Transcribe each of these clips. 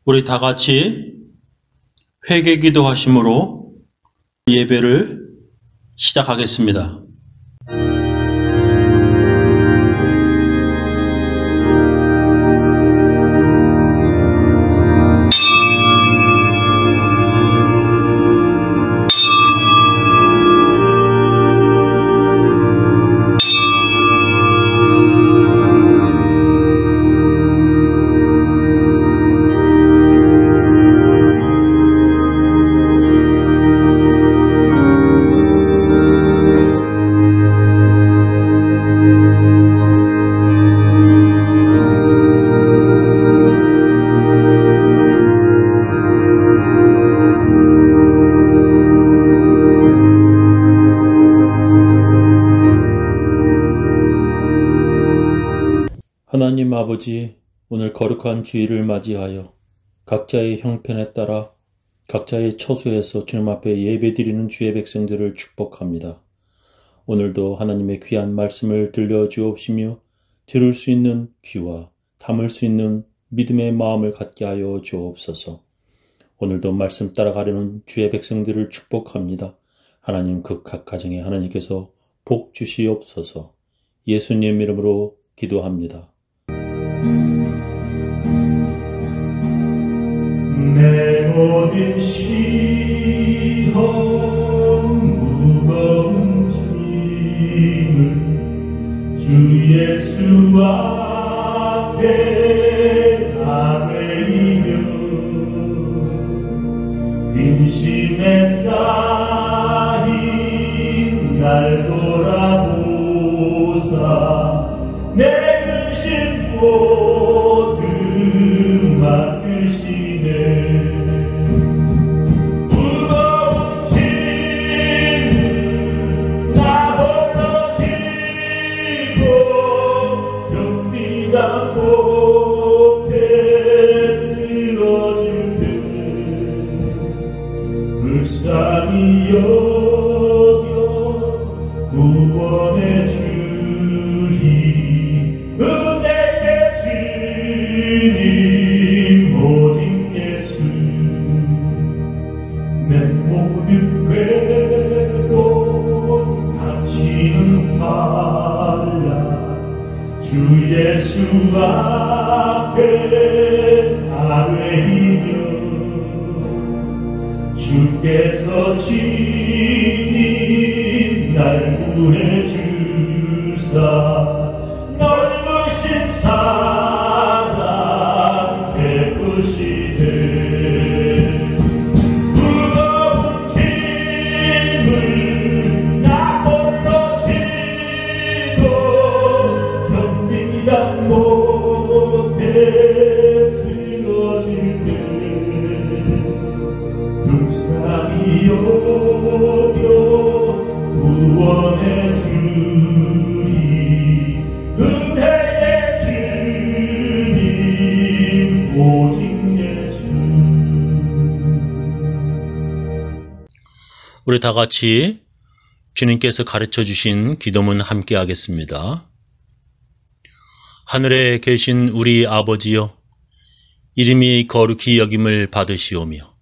우리 다 같이 회개기도 하심으로 예배를 시작하겠습니다. 하나님 아버지, 오늘 거룩한 주일을 맞이하여 각자의 형편에 따라 각자의 처소에서 주님 앞에 예배드리는 주의 백성들을 축복합니다. 오늘도 하나님의 귀한 말씀을 들려주옵시며 들을 수 있는 귀와 담을 수 있는 믿음의 마음을 갖게 하여 주옵소서. 오늘도 말씀 따라가려는 주의 백성들을 축복합니다. 하나님 그 각 가정에 하나님께서 복 주시옵소서. 예수님 이름으로 기도합니다. 내 모든 시험 무거운 짐을 주 예수 앞에 다 내리며 근심에 쌓인 날 돌아보사 내 근심 모두 맡으시네. 무거운 짐을 나 홀로 지고 견디다 못해 쓰러질 때 불쌍히 여겨 구원해 주리. 은혜의 주님 오직 예수. 내 모든 괴로움 닥치는 반란 주 예수 앞에 다 외이며 주께서 친히 날 구해 주사 넓으신 사랑 베푸시네. 무거운 짐을 나 홀로 지고 견디다 못해 쓰러질 때 불쌍히 여겨 구원해 주리. 은혜의 주님 오직 예수. 우리 다 같이 주님께서 가르쳐 주신 기도문 함께 하겠습니다. 하늘에 계신 우리 아버지여, 이름이 거룩히 여김을 받으시오며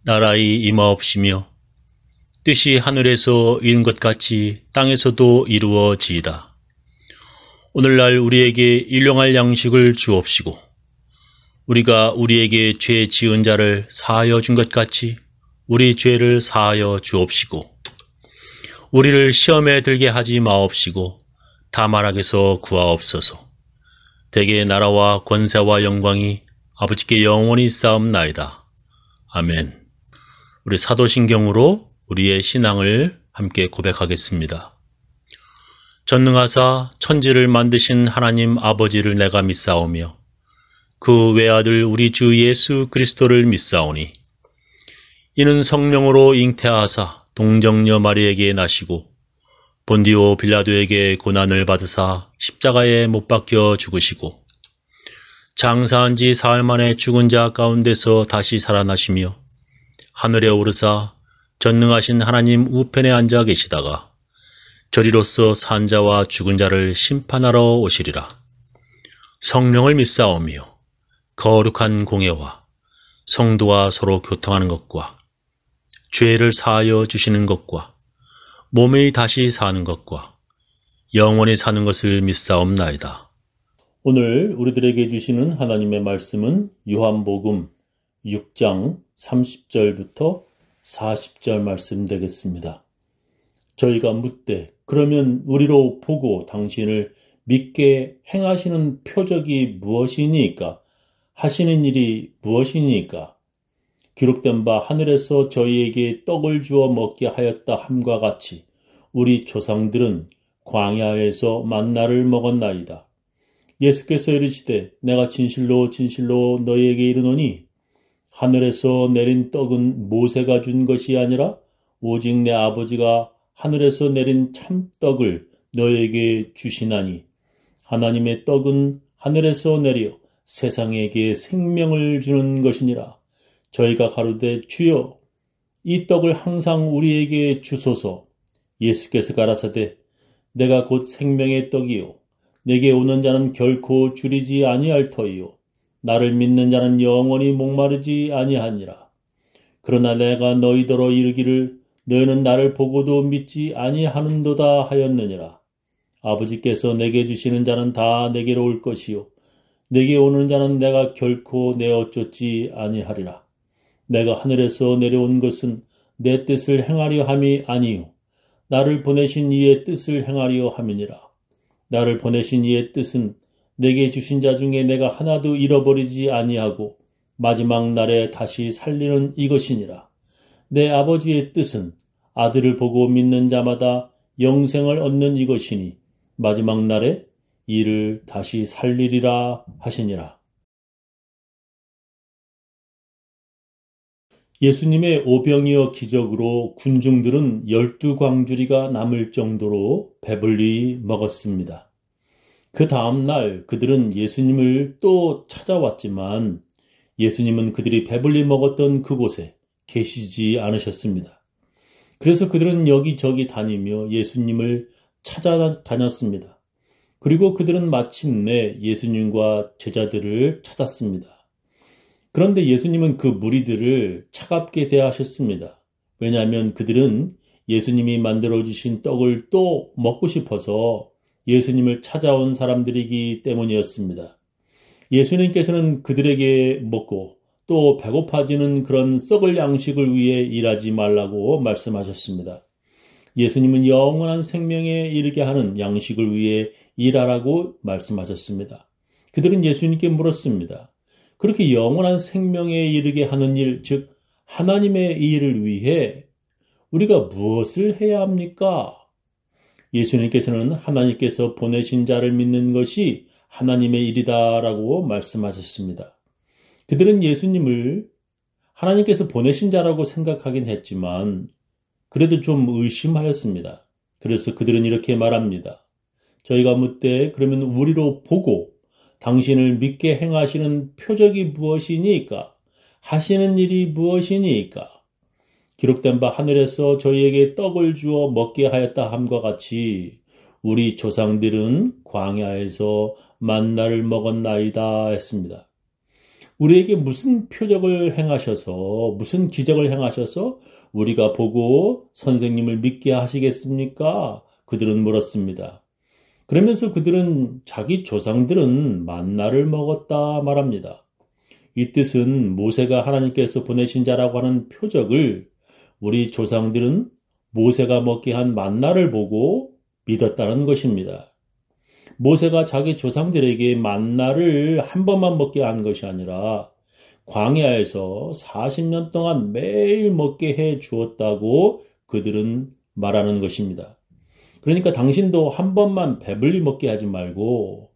나라의 임하옵시며 뜻이 하늘에서 이룬 것 같이 땅에서도 이루어지이다. 오늘날 우리에게 일용할 양식을 주옵시고 우리가 우리에게 죄 지은 자를 사하여 준 것 같이 우리 죄를 사하여 주옵시고 우리를 시험에 들게 하지 마옵시고 다만 악에서 구하옵소서. 대개 나라와 권세와 영광이 아버지께 영원히 쌓옵나이다. 아멘. 우리 사도신경으로 우리의 신앙을 함께 고백하겠습니다. 전능하사 천지를 만드신 하나님 아버지를 내가 믿사오며 그 외아들 우리 주 예수 그리스도를 믿사오니 이는 성령으로 잉태하사 동정녀 마리에게 나시고 본디오 빌라도에게 고난을 받으사 십자가에 못 박혀 죽으시고 장사한 지 사흘 만에 죽은 자 가운데서 다시 살아나시며 하늘에 오르사 전능하신 하나님 우편에 앉아 계시다가 저리로서 산 자와 죽은 자를 심판하러 오시리라. 성령을 믿사오며 거룩한 공예와 성도와 서로 교통하는 것과 죄를 사하여 주시는 것과 몸이 다시 사는 것과 영원히 사는 것을 믿사옵나이다. 오늘 우리들에게 주시는 하나님의 말씀은 요한복음 6장 30절부터 40절 말씀 되겠습니다. 저희가 묻되 그러면 우리로 보고 당신을 믿게 행하시는 표적이 무엇이니까? 하시는 일이 무엇이니까? 기록된 바 하늘에서 저희에게 떡을 주어 먹게 하였다 함과 같이 우리 조상들은 광야에서 만나를 먹었나이다. 예수께서 이르시되 내가 진실로 진실로 너희에게 이르노니 하늘에서 내린 떡은 모세가 준 것이 아니라 오직 내 아버지가 하늘에서 내린 참떡을 너희에게 주시나니 하나님의 떡은 하늘에서 내려 세상에게 생명을 주는 것이니라. 저희가 가로되 주여 이 떡을 항상 우리에게 주소서. 예수께서 가라사대 내가 곧 생명의 떡이요 내게 오는 자는 결코 줄이지 아니할 터이요 나를 믿는 자는 영원히 목마르지 아니하니라. 그러나 내가 너희더러 이르기를 너희는 나를 보고도 믿지 아니하는도다 하였느니라. 아버지께서 내게 주시는 자는 다 내게로 올 것이요 내게 오는 자는 내가 결코 내어 쫓지 아니하리라. 내가 하늘에서 내려온 것은 내 뜻을 행하려 함이 아니요 나를 보내신 이의 뜻을 행하려 함이니라. 나를 보내신 이의 뜻은 내게 주신 자 중에 내가 하나도 잃어버리지 아니하고 마지막 날에 다시 살리는 이것이니라. 내 아버지의 뜻은 아들을 보고 믿는 자마다 영생을 얻는 이것이니 마지막 날에 이를 다시 살리리라 하시니라. 예수님의 오병이어 기적으로 군중들은 12광주리가 남을 정도로 배불리 먹었습니다. 그 다음 날 그들은 예수님을 또 찾아왔지만 예수님은 그들이 배불리 먹었던 그곳에 계시지 않으셨습니다. 그래서 그들은 여기저기 다니며 예수님을 찾아다녔습니다. 그리고 그들은 마침내 예수님과 제자들을 찾았습니다. 그런데 예수님은 그 무리들을 차갑게 대하셨습니다. 왜냐하면 그들은 예수님이 만들어주신 떡을 또 먹고 싶어서 예수님을 찾아온 사람들이기 때문이었습니다. 예수님께서는 그들에게 먹고 또 배고파지는 그런 썩을 양식을 위해 일하지 말라고 말씀하셨습니다. 예수님은 영원한 생명에 이르게 하는 양식을 위해 일하라고 말씀하셨습니다. 그들은 예수님께 물었습니다. 그렇게 영원한 생명에 이르게 하는 일, 즉 하나님의 일을 위해 우리가 무엇을 해야 합니까? 예수님께서는 하나님께서 보내신 자를 믿는 것이 하나님의 일이다라고 말씀하셨습니다. 그들은 예수님을 하나님께서 보내신 자라고 생각하긴 했지만 그래도 좀 의심하였습니다. 그래서 그들은 이렇게 말합니다. 저희가 묻되 그러면 우리로 보고 당신을 믿게 행하시는 표적이 무엇이니까? 하시는 일이 무엇이니까? 기록된 바 하늘에서 저희에게 떡을 주어 먹게 하였다 함과 같이 우리 조상들은 광야에서 만나를 먹었나이다 했습니다. 우리에게 무슨 표적을 행하셔서 무슨 기적을 행하셔서 우리가 보고 선생님을 믿게 하시겠습니까? 그들은 물었습니다. 그러면서 그들은 자기 조상들은 만나를 먹었다 말합니다. 이 뜻은 모세가 하나님께서 보내신 자라고 하는 표적을 우리 조상들은 모세가 먹게 한 만나를 보고 믿었다는 것입니다. 모세가 자기 조상들에게 만나를 한 번만 먹게 한 것이 아니라 광야에서 40년 동안 매일 먹게 해 주었다고 그들은 말하는 것입니다. 그러니까 당신도 한 번만 배불리 먹게 하지 말고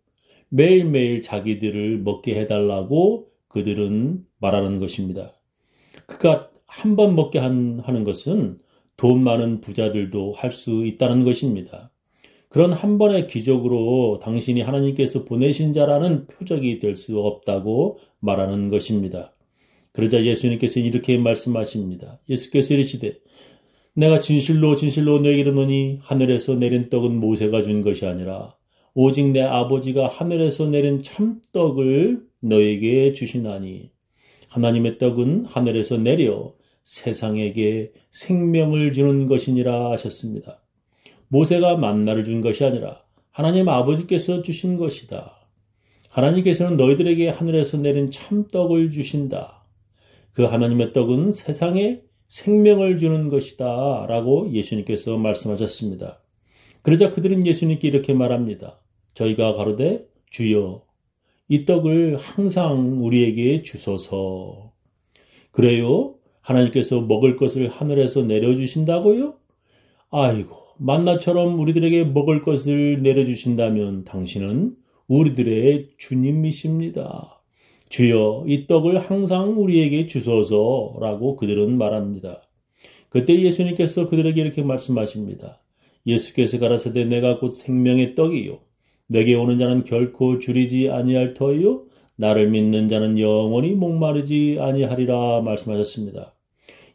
매일매일 자기들을 먹게 해달라고 그들은 말하는 것입니다. 그가 한 번 먹게 하는 것은 돈 많은 부자들도 할 수 있다는 것입니다. 그런 한 번의 기적으로 당신이 하나님께서 보내신 자라는 표적이 될 수 없다고 말하는 것입니다. 그러자 예수님께서 이렇게 말씀하십니다. 예수께서 이르시되 내가 진실로 진실로 너에게 이르노니 하늘에서 내린 떡은 모세가 준 것이 아니라 오직 내 아버지가 하늘에서 내린 참떡을 너에게 주시나니 하나님의 떡은 하늘에서 내려 세상에게 생명을 주는 것이니라 하셨습니다. 모세가 만나를 준 것이 아니라 하나님 아버지께서 주신 것이다. 하나님께서는 너희들에게 하늘에서 내린 참떡을 주신다. 그 하나님의 떡은 세상에 생명을 주는 것이다 라고 예수님께서 말씀하셨습니다. 그러자 그들은 예수님께 이렇게 말합니다. 저희가 가로되 주여 이 떡을 항상 우리에게 주소서. 그래요? 하나님께서 먹을 것을 하늘에서 내려주신다고요? 아이고, 만나처럼 우리들에게 먹을 것을 내려주신다면 당신은 우리들의 주님이십니다. 주여 이 떡을 항상 우리에게 주소서라고 그들은 말합니다. 그때 예수님께서 그들에게 이렇게 말씀하십니다. 예수께서 가라사대 내가 곧 생명의 떡이요 내게 오는 자는 결코 줄이지 아니할 터이요 나를 믿는 자는 영원히 목마르지 아니하리라 말씀하셨습니다.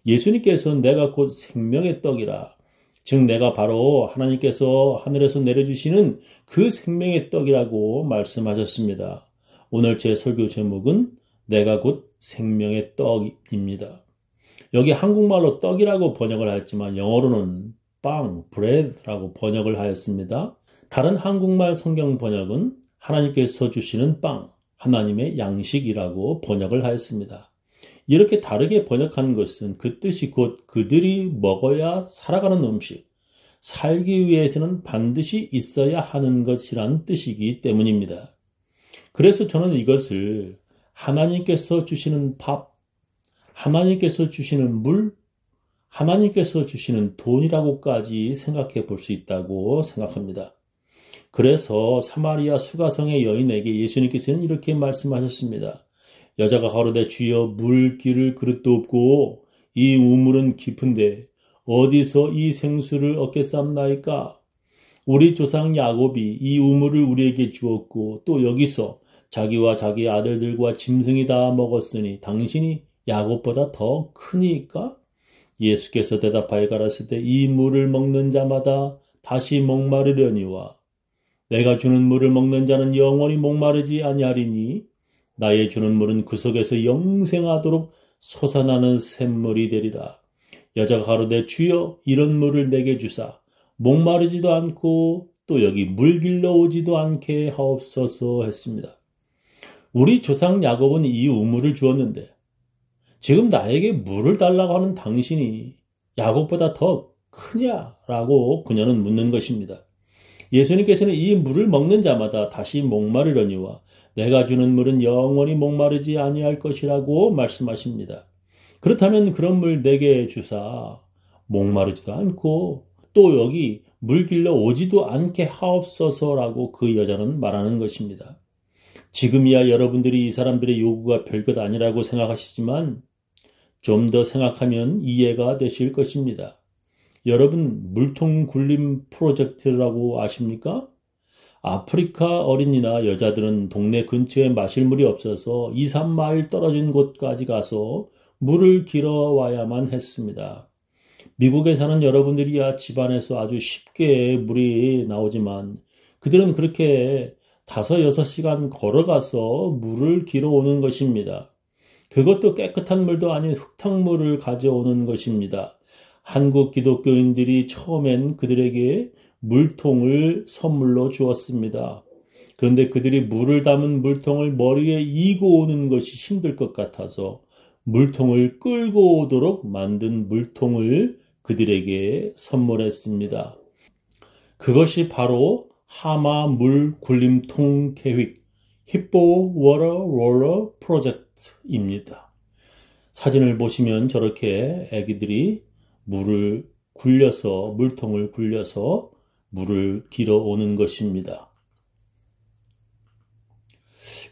예수님께서 내가 곧 생명의 떡이라, 즉 내가 바로 하나님께서 하늘에서 내려주시는 그 생명의 떡이라고 말씀하셨습니다. 오늘 제 설교 제목은 내가 곧 생명의 떡입니다. 여기 한국말로 떡이라고 번역을 하였지만 영어로는 빵, bread라고 번역을 하였습니다. 다른 한국말 성경 번역은 하나님께서 주시는 빵, 하나님의 양식이라고 번역을 하였습니다. 이렇게 다르게 번역한 것은 그 뜻이 곧 그들이 먹어야 살아가는 음식, 살기 위해서는 반드시 있어야 하는 것이란 뜻이기 때문입니다. 그래서 저는 이것을 하나님께서 주시는 밥, 하나님께서 주시는 물, 하나님께서 주시는 돈이라고까지 생각해 볼 수 있다고 생각합니다. 그래서 사마리아 수가성의 여인에게 예수님께서는 이렇게 말씀하셨습니다. 여자가 가로되 주여 물 기를 그릇도 없고 이 우물은 깊은데 어디서 이 생수를 얻겠삼나이까? 우리 조상 야곱이 이 우물을 우리에게 주었고 또 여기서 자기와 자기 아들들과 짐승이 다 먹었으니 당신이 야곱보다 더 크니까? 예수께서 대답하여 가라사대 이 물을 먹는 자마다 다시 목마르려니와 내가 주는 물을 먹는 자는 영원히 목마르지 아니하리니 나의 주는 물은 그 속에서 영생하도록 솟아나는 샘물이 되리라. 여자가 가로되 주여 이런 물을 내게 주사 목마르지도 않고 또 여기 물 길러 오지도 않게 하옵소서 했습니다. 우리 조상 야곱은 이 우물을 주었는데 지금 나에게 물을 달라고 하는 당신이 야곱보다 더 크냐라고 그녀는 묻는 것입니다. 예수님께서는 이 물을 먹는 자마다 다시 목마르려니와 내가 주는 물은 영원히 목마르지 아니할 것이라고 말씀하십니다. 그렇다면 그런 물 내게 주사 목마르지도 않고 또 여기 물 길러 오지도 않게 하옵소서라고 그 여자는 말하는 것입니다. 지금이야 여러분들이 이 사람들의 요구가 별것 아니라고 생각하시지만 좀 더 생각하면 이해가 되실 것입니다. 여러분 물통 굴림 프로젝트라고 아십니까? 아프리카 어린이나 여자들은 동네 근처에 마실 물이 없어서 2, 3마일 떨어진 곳까지 가서 물을 길어와야만 했습니다. 미국에 사는 여러분들이야 집안에서 아주 쉽게 물이 나오지만 그들은 그렇게 5, 6시간 걸어가서 물을 길어오는 것입니다. 그것도 깨끗한 물도 아닌 흙탕물을 가져오는 것입니다. 한국 기독교인들이 처음엔 그들에게 물통을 선물로 주었습니다. 그런데 그들이 물을 담은 물통을 머리에 이고 오는 것이 힘들 것 같아서 물통을 끌고 오도록 만든 물통을 그들에게 선물했습니다. 그것이 바로 하마 물 굴림통 계획, 히포 워터 롤러 프로젝트입니다. 사진을 보시면 저렇게 아기들이 물통을 굴려서 물을 길어 오는 것입니다.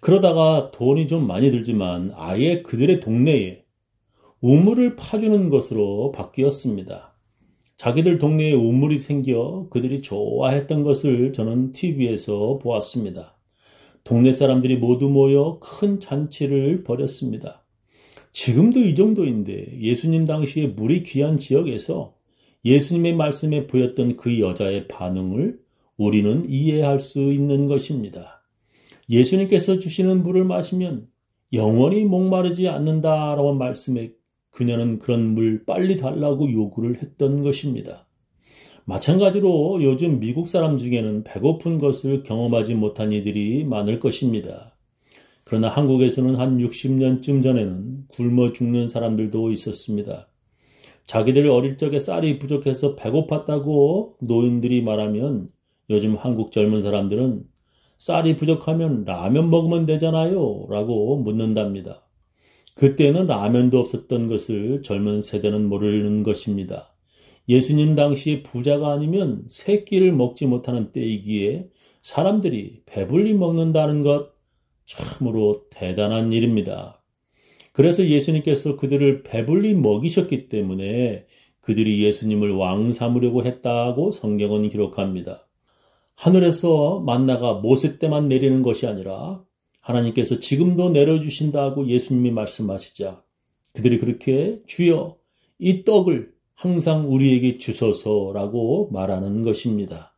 그러다가 돈이 좀 많이 들지만 아예 그들의 동네에 우물을 파주는 것으로 바뀌었습니다. 자기들 동네에 우물이 생겨 그들이 좋아했던 것을 저는 TV에서 보았습니다. 동네 사람들이 모두 모여 큰 잔치를 벌였습니다. 지금도 이 정도인데 예수님 당시에 물이 귀한 지역에서 예수님의 말씀에 보였던 그 여자의 반응을 우리는 이해할 수 있는 것입니다. 예수님께서 주시는 물을 마시면 영원히 목마르지 않는다라고 말씀해 그녀는 그런 물 빨리 달라고 요구를 했던 것입니다. 마찬가지로 요즘 미국 사람 중에는 배고픈 것을 경험하지 못한 이들이 많을 것입니다. 그러나 한국에서는 한 60년쯤 전에는 굶어 죽는 사람들도 있었습니다. 자기들 어릴 적에 쌀이 부족해서 배고팠다고 노인들이 말하면 요즘 한국 젊은 사람들은 쌀이 부족하면 라면 먹으면 되잖아요 라고 묻는답니다. 그때는 라면도 없었던 것을 젊은 세대는 모르는 것입니다. 예수님 당시에 부자가 아니면 세 끼를 먹지 못하는 때이기에 사람들이 배불리 먹는다는 것 참으로 대단한 일입니다. 그래서 예수님께서 그들을 배불리 먹이셨기 때문에 그들이 예수님을 왕 삼으려고 했다고 성경은 기록합니다. 하늘에서 만나가 모세 때만 내리는 것이 아니라 하나님께서 지금도 내려주신다고 예수님이 말씀하시자 그들이 그렇게 주여 이 떡을 항상 우리에게 주소서라고 말하는 것입니다.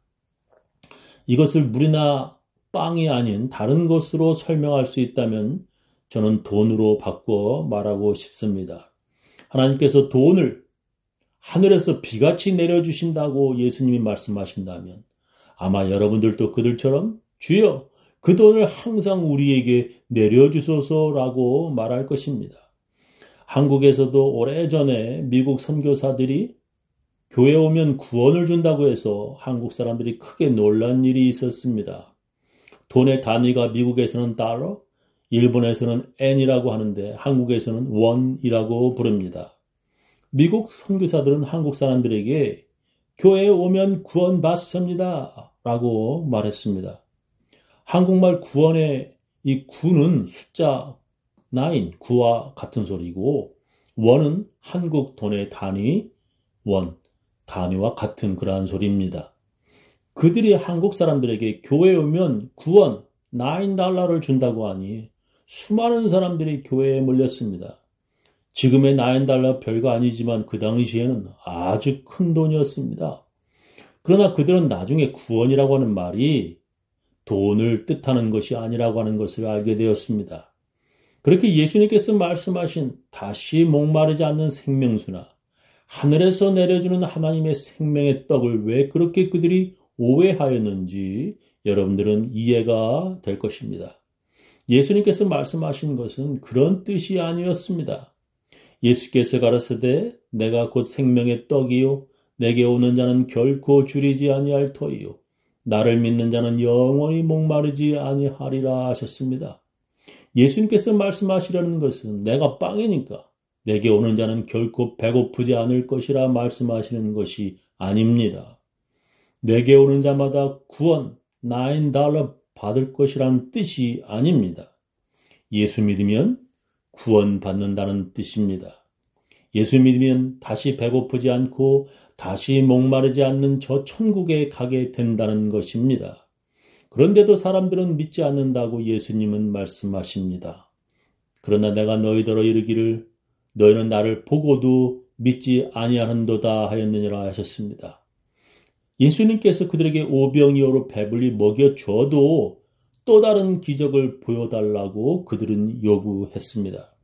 이것을 물이나 빵이 아닌 다른 것으로 설명할 수 있다면 저는 돈으로 바꿔 말하고 싶습니다. 하나님께서 돈을 하늘에서 비같이 내려주신다고 예수님이 말씀하신다면 아마 여러분들도 그들처럼 주여 그 돈을 항상 우리에게 내려주소서라고 말할 것입니다. 한국에서도 오래전에 미국 선교사들이 교회 오면 구원을 준다고 해서 한국 사람들이 크게 놀란 일이 있었습니다. 돈의 단위가 미국에서는 달러, 일본에서는 N이라고 하는데 한국에서는 원이라고 부릅니다. 미국 선교사들은 한국 사람들에게 교회에 오면 구원 받습니다 라고 말했습니다. 한국말 구원의 이 구는 숫자 9, 9와 같은 소리고 원은 한국 돈의 단위, 원, 단위와 같은 그러한 소리입니다. 그들이 한국 사람들에게 교회에 오면 구원, 9달러를 준다고 하니 수많은 사람들이 교회에 몰렸습니다. 지금의 9달러 별거 아니지만 그 당시에는 아주 큰 돈이었습니다. 그러나 그들은 나중에 구원이라고 하는 말이 돈을 뜻하는 것이 아니라고 하는 것을 알게 되었습니다. 그렇게 예수님께서 말씀하신 다시 목마르지 않는 생명수나 하늘에서 내려주는 하나님의 생명의 떡을 왜 그렇게 그들이 오해하였는지 여러분들은 이해가 될 것입니다. 예수님께서 말씀하신 것은 그런 뜻이 아니었습니다. 예수께서 가라사대 내가 곧 생명의 떡이요 내게 오는 자는 결코 줄이지 아니할 터이요 나를 믿는 자는 영원히 목마르지 아니하리라 하셨습니다. 예수님께서 말씀하시려는 것은 내가 빵이니까 내게 오는 자는 결코 배고프지 않을 것이라 말씀하시는 것이 아닙니다. 내게 오는 자마다 구원, 9달러 받을 것이란 뜻이 아닙니다. 예수 믿으면 구원 받는다는 뜻입니다. 예수 믿으면 다시 배고프지 않고 다시 목마르지 않는 저 천국에 가게 된다는 것입니다. 그런데도 사람들은 믿지 않는다고 예수님은 말씀하십니다. 그러나 내가 너희더러 이르기를 너희는 나를 보고도 믿지 아니하는도다 하였느니라 하셨습니다. 예수님께서 그들에게 오병이어로 배불리 먹여줘도 또 다른 기적을 보여달라고 그들은 요구했습니다.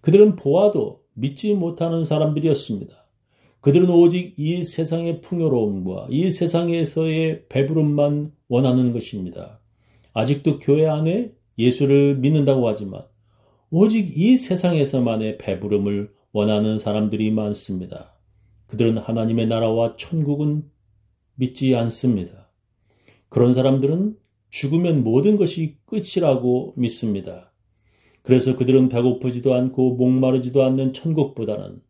그들은 보아도 믿지 못하는 사람들이었습니다. 그들은 오직 이 세상의 풍요로움과 이 세상에서의 배부름만 원하는 것입니다. 아직도 교회 안에 예수를 믿는다고 하지만 오직 이 세상에서만의 배부름을 원하는 사람들이 많습니다. 그들은 하나님의 나라와 천국은 믿지 않습니다. 그런 사람들은 죽으면 모든 것이 끝이라고 믿습니다. 그래서 그들은 배고프지도 않고 목마르지도 않는 천국보다는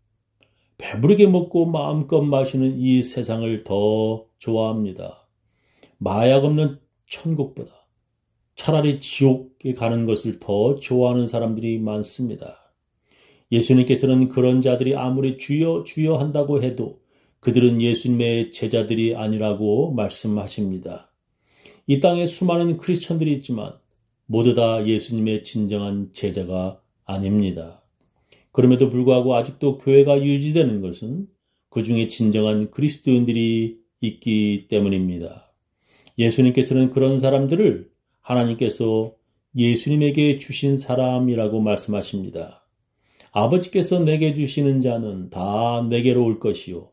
배부르게 먹고 마음껏 마시는 이 세상을 더 좋아합니다. 마약 없는 천국보다 차라리 지옥에 가는 것을 더 좋아하는 사람들이 많습니다. 예수님께서는 그런 자들이 아무리 주여 주여 한다고 해도 그들은 예수님의 제자들이 아니라고 말씀하십니다. 이 땅에 수많은 크리스천들이 있지만 모두 다 예수님의 진정한 제자가 아닙니다. 그럼에도 불구하고 아직도 교회가 유지되는 것은 그 중에 진정한 그리스도인들이 있기 때문입니다. 예수님께서는 그런 사람들을 하나님께서 예수님에게 주신 사람이라고 말씀하십니다. 아버지께서 내게 주시는 자는 다 내게로 올 것이요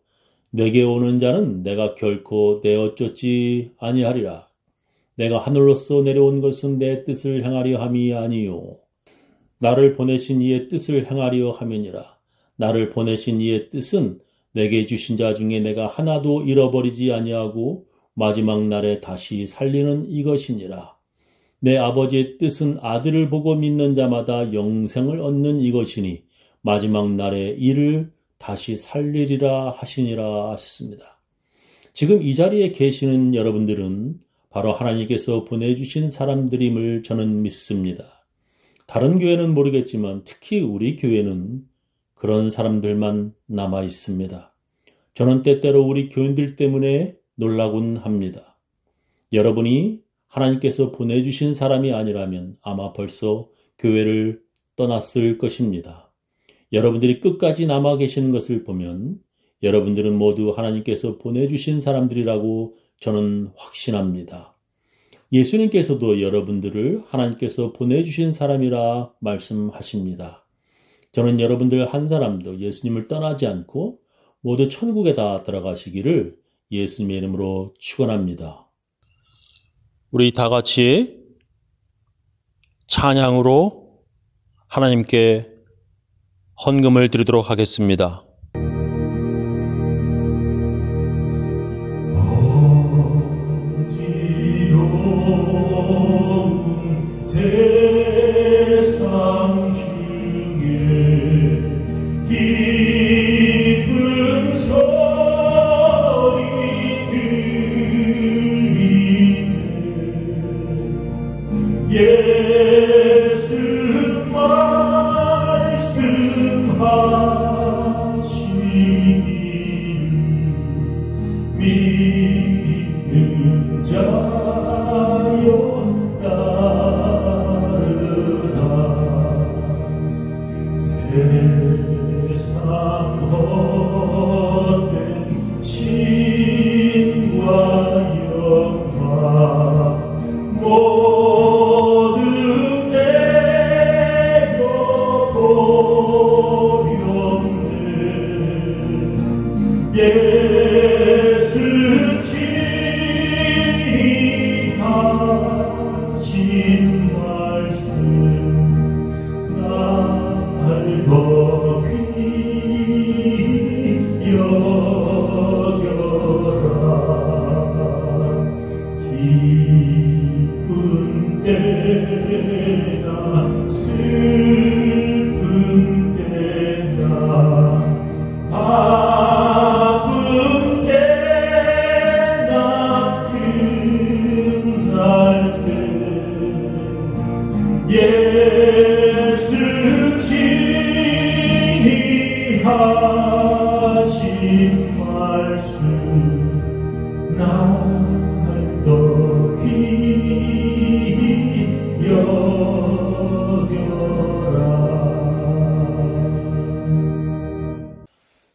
내게 오는 자는 내가 결코 내어쫓지 아니하리라. 내가 하늘로서 내려온 것은 내 뜻을 행하려 함이 아니요 나를 보내신 이의 뜻을 행하려 함이니라. 나를 보내신 이의 뜻은 내게 주신 자 중에 내가 하나도 잃어버리지 아니하고 마지막 날에 다시 살리는 이것이니라. 내 아버지의 뜻은 아들을 보고 믿는 자마다 영생을 얻는 이것이니 마지막 날에 이를 다시 살리리라 하시니라 하셨습니다. 지금 이 자리에 계시는 여러분들은 바로 하나님께서 보내주신 사람들임을 저는 믿습니다. 다른 교회는 모르겠지만 특히 우리 교회는 그런 사람들만 남아 있습니다. 저는 때때로 우리 교인들 때문에 놀라곤 합니다. 여러분이 하나님께서 보내주신 사람이 아니라면 아마 벌써 교회를 떠났을 것입니다. 여러분들이 끝까지 남아 계시는 것을 보면 여러분들은 모두 하나님께서 보내주신 사람들이라고 저는 확신합니다. 예수님께서도 여러분들을 하나님께서 보내주신 사람이라 말씀하십니다. 저는 여러분들 한 사람도 예수님을 떠나지 않고 모두 천국에 다 들어가시기를 예수님의 이름으로 축원합니다. 우리 다 같이 찬양으로 하나님께 헌금을 드리도록 하겠습니다.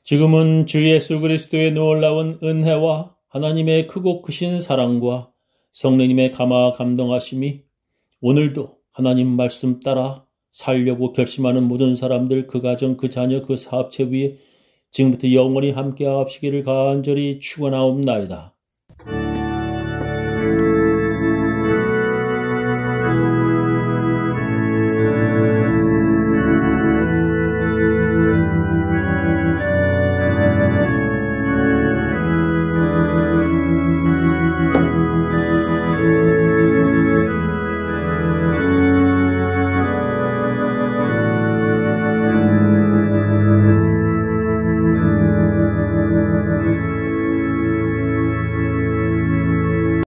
지금은 주 예수 그리스도의 놀라운 은혜와 하나님의 크고 크신 사랑과 성령님의 감화 감동하심이 오늘도 하나님 말씀 따라 살려고 결심하는 모든 사람들, 그 가정, 그 자녀, 그 사업체 위에 지금부터 영원히 함께 하시기를 간절히 축원하옵나이다.